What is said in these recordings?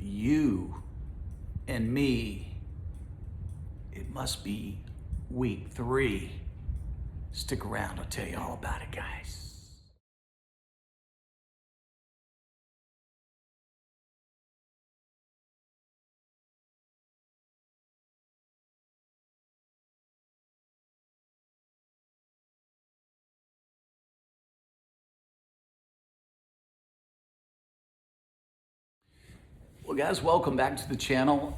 you and me, it must be week 3. Stick around, I'll tell you all about it, guys. Well, guys, welcome back to the channel.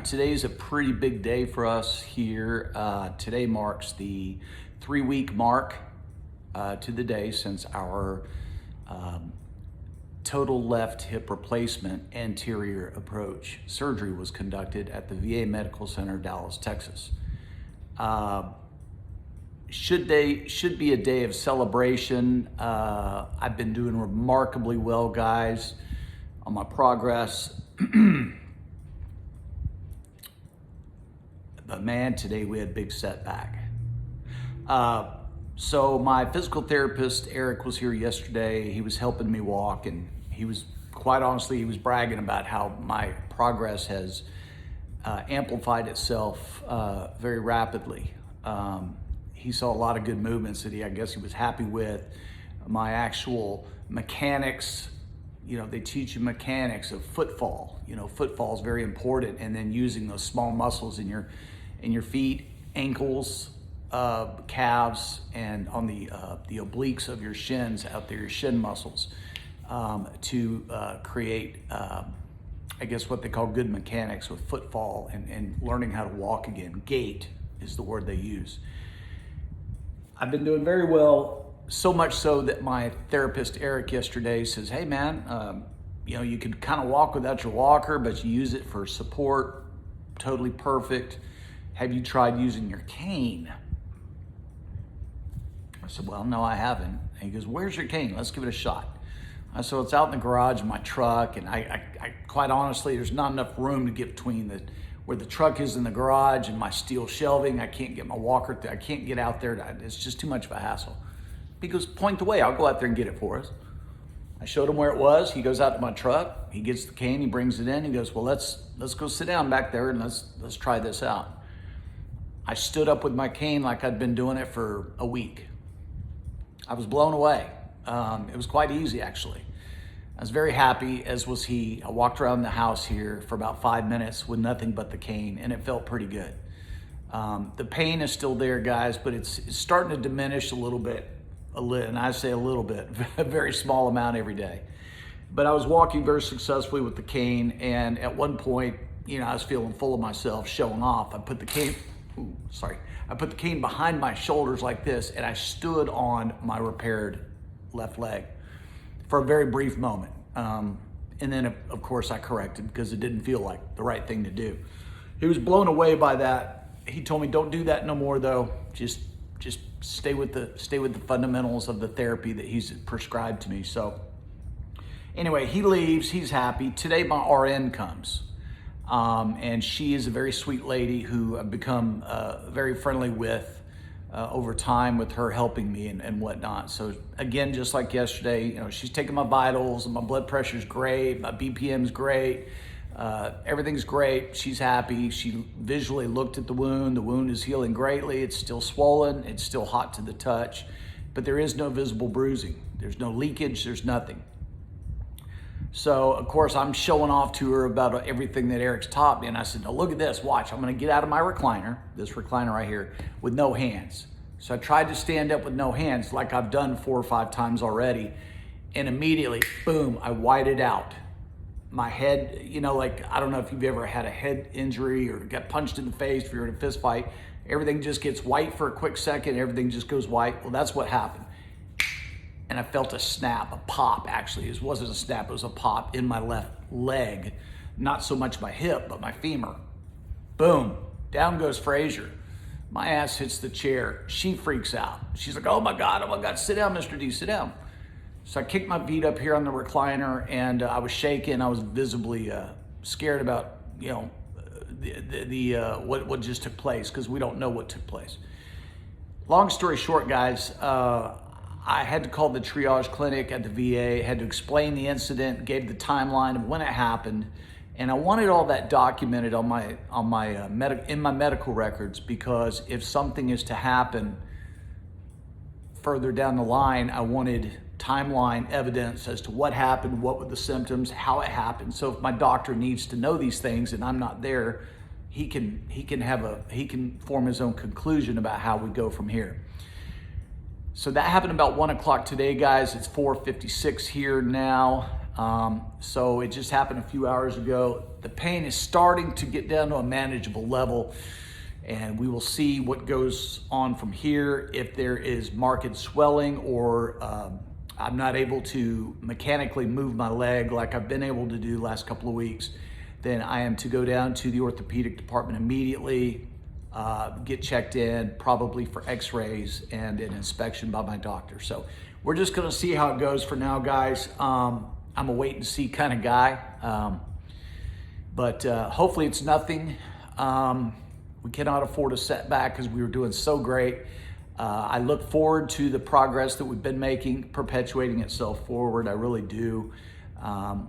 Today's a pretty big day for us here. Today marks the 3-week mark to the day since our total left hip replacement anterior approach surgery was conducted at the VA Medical Center, Dallas, Texas. Should be a day of celebration. I've been doing remarkably well, guys, on my progress. But man, today we had a big setback. So my physical therapist, Eric, was here yesterday. He was helping me walk, and he was, quite honestly, he was bragging about how my progress has amplified itself very rapidly. He saw a lot of good movements that I guess he was happy with. My actual mechanics, they teach you mechanics of footfall. Footfall is very important, and then using those small muscles in your feet, ankles, calves, and on the obliques of your shins, out there, your shin muscles, to create, I guess, what they call good mechanics with footfall and learning how to walk again. Gait is the word they use. I've been doing very well. So much so that my therapist, Eric, yesterday says, hey man, you can kind of walk without your walker, but you use it for support, totally perfect. Have you tried using your cane? I said, well, no, I haven't. And he goes, where's your cane? Let's give it a shot. I said, it's out in the garage in my truck, and I quite honestly, there's not enough room to get between where the truck is in the garage and my steel shelving. I can't get my walker, I can't get out there. It's just too much of a hassle. He goes, point the way, I'll go out there and get it for us. I showed him where it was. He goes out to my truck, he gets the cane, he brings it in, he goes, well, let's go sit down back there and let's try this out. I stood up with my cane like I'd been doing it for a week. I was blown away. It was quite easy, actually. I was very happy, as was he. I walked around the house here for about 5 minutes with nothing but the cane, and it felt pretty good. The pain is still there, guys, but it's starting to diminish a little bit. And I say a little bit, a very small amount every day. But I was walking very successfully with the cane, and at one point, I was feeling full of myself, showing off. I put the cane behind my shoulders like this, and I stood on my repaired left leg for a very brief moment. And then, of course, I corrected because it didn't feel like the right thing to do. He was blown away by that. He told me, don't do that no more, though. Just stay with the fundamentals of the therapy that he's prescribed to me. So anyway, he leaves, he's happy. Today my RN comes, and she is a very sweet lady who I've become very friendly with over time, with her helping me and whatnot. So again, just like yesterday, she's taking my vitals, and my blood pressure's great, my BPM's great. Everything's great. She's happy. She visually looked at the wound. The wound is healing greatly. It's still swollen. It's still hot to the touch, but there is no visible bruising. There's no leakage. There's nothing. So, of course, I'm showing off to her about everything that Eric's taught me. And I said, now look at this. Watch. I'm going to get out of my recliner, this recliner right here, with no hands. So I tried to stand up with no hands like I've done 4 or 5 times already. And immediately, boom, I whited out. My head, I don't know if you've ever had a head injury or got punched in the face if you're in a fist fight. Everything just gets white for a quick second. Everything just goes white. Well, that's what happened. And I felt a snap, a pop, actually. It wasn't a snap, it was a pop in my left leg. Not so much my hip, but my femur. Boom, down goes Frazier. My ass hits the chair. She freaks out. She's like, oh my God, sit down, Mr. D, sit down. So I kicked my feet up here on the recliner, and I was shaking. I was visibly scared about, what just took place, because we don't know what took place. Long story short, guys, I had to call the triage clinic at the VA, had to explain the incident, gave the timeline of when it happened, and I wanted all that documented in my medical records, because if something is to happen further down the line, I wanted timeline evidence as to what happened, what were the symptoms, how it happened. So if my doctor needs to know these things and I'm not there, he can form his own conclusion about how we go from here. So that happened about 1 o'clock today, guys. It's 4:56 here now. So it just happened a few hours ago. The pain is starting to get down to a manageable level, and we will see what goes on from here. If there is marked swelling, or I'm not able to mechanically move my leg like I've been able to do the last couple of weeks, then I am to go down to the orthopedic department immediately, get checked in, probably for x-rays and an inspection by my doctor. So we're just gonna see how it goes for now, guys. I'm a wait and see kind of guy, but hopefully it's nothing. We cannot afford a setback because we were doing so great. I look forward to the progress that we've been making, perpetuating itself forward. I really do.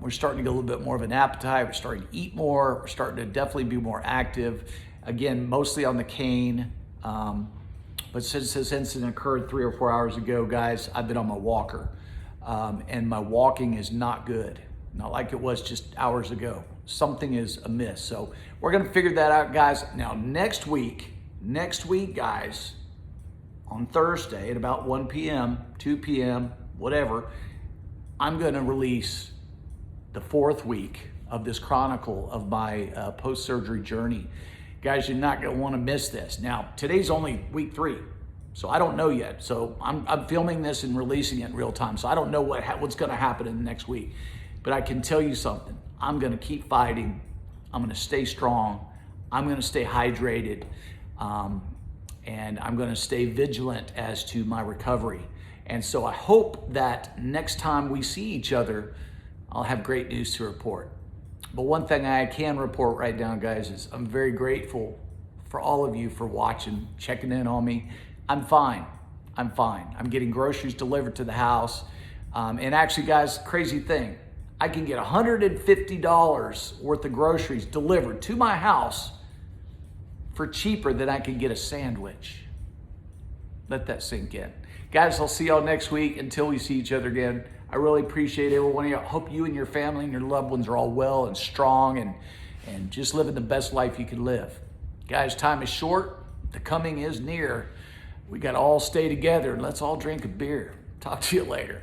We're starting to get a little bit more of an appetite. We're starting to eat more. We're starting to definitely be more active. Again, mostly on the cane. But since this incident occurred 3 or 4 hours ago, guys, I've been on my walker. And my walking is not good. Not like it was just hours ago. Something is amiss. So we're gonna figure that out, guys. Now, next week, guys, on Thursday at about 1 p.m., 2 p.m., whatever, I'm gonna release the 4th week of this chronicle of my post-surgery journey. Guys, you're not gonna wanna miss this. Now, today's only week 3, so I don't know yet. So I'm filming this and releasing it in real time, so I don't know what's gonna happen in the next week. But I can tell you something, I'm gonna keep fighting. I'm gonna stay strong. I'm gonna stay hydrated. And I'm gonna stay vigilant as to my recovery. And so I hope that next time we see each other, I'll have great news to report. But one thing I can report right now, guys, is I'm very grateful for all of you for watching, checking in on me. I'm fine. I'm fine. I'm getting groceries delivered to the house. And actually, guys, crazy thing, I can get $150 worth of groceries delivered to my house for cheaper than I can get a sandwich. Let that sink in. Guys, I'll see y'all next week until we see each other again. I really appreciate every one of you. I hope you and your family and your loved ones are all well and strong and just living the best life you can live. Guys, time is short. The coming is near. We got to all stay together and let's all drink a beer. Talk to you later.